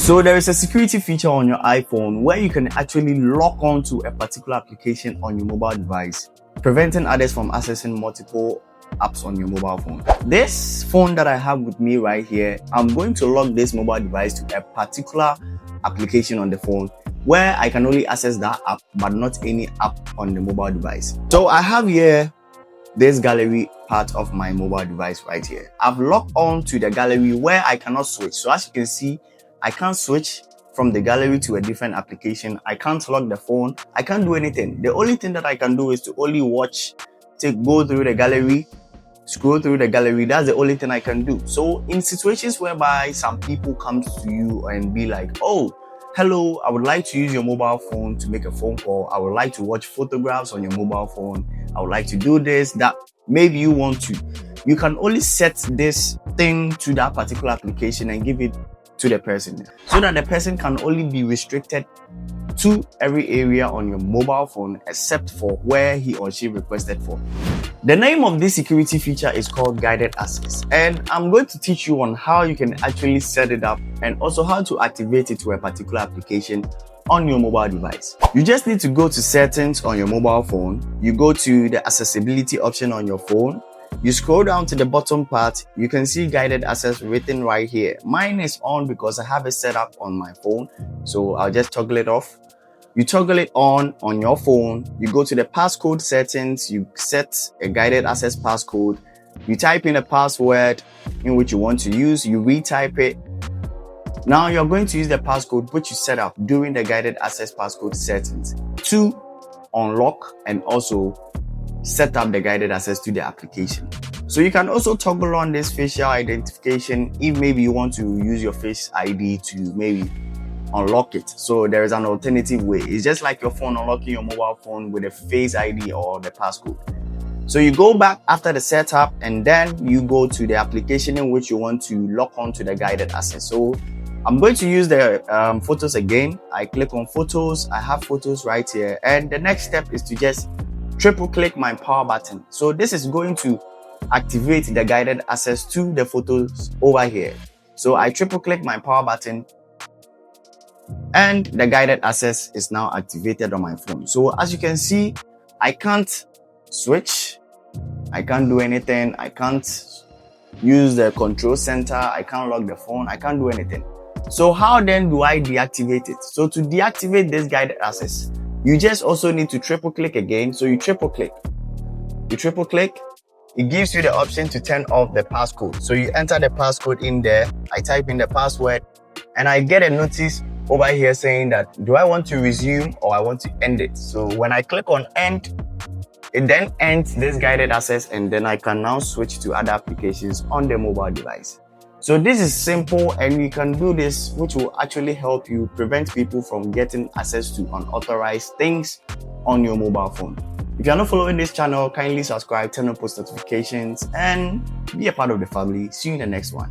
So there is a security feature on your iPhone where you can actually lock onto a particular application on your mobile device, preventing others from accessing multiple apps on your mobile phone. This phone that I have with me right here, I'm going to lock this mobile device to a particular application on the phone where I can only access that app but not any app on the mobile device. So I have here this gallery part of my mobile device right here. I've locked on to the gallery where I cannot switch. So as you can see, I can't switch from the gallery to a different application. I can't lock the phone. I can't do anything. The only thing that I can do is to only watch, go through the gallery, scroll through the gallery. That's the only thing I can do. So in situations whereby some people come to you and be like, oh, hello, I would like to use your mobile phone to make a phone call. I would like to watch photographs on your mobile phone. I would like to do this, that. Maybe you want to. You can only set this thing to that particular application and give it to the person so that the person can only be restricted to every area on your mobile phone except for where he or she requested for. The name of this security feature is called guided access, and I'm going to teach you on how you can actually set it up and also how to activate it to a particular application on your mobile device. You just need to go to settings on your mobile phone. You go to the accessibility option on your phone. You scroll down to the bottom part. You can see guided access written right here. Mine is on because I have it set up on my phone. So I'll just toggle it off. You toggle it on your phone. You go to the passcode settings. You set a guided access passcode. You type in a password in which you want to use. You retype it. Now you're going to use the passcode which you set up during the guided access passcode settings to unlock and also set up the guided access to the application. So you can also toggle on this facial identification if maybe you want to use your face ID to maybe unlock it. So there is an alternative way. It's just like your phone unlocking your mobile phone with a face ID or the passcode. So you go back after the setup and then you go to the application in which you want to lock onto the guided access. So I'm going to use the photos again. I click on photos. I have photos right here. And the next step is to just triple click my power button. So this is going to activate the guided access to the photos over here. So I triple click my power button and the guided access is now activated on my phone. So as you can see, I can't switch. I can't do anything. I can't use the control center. I can't lock the phone. I can't do anything. So how then do I deactivate it? So to deactivate this guided access, you just also need to triple click again. So you triple click. It gives you the option to turn off the passcode. So you enter the passcode in there. I type in the password and I get a notice over here saying that, do I want to resume or I want to end it? So when I click on end, it then ends this guided access and then I can now switch to other applications on the mobile device. So this is simple and you can do this, which will actually help you prevent people from getting access to unauthorized things on your mobile phone. If you're not following this channel, kindly subscribe, turn on post notifications and be a part of the family. See you in the next one.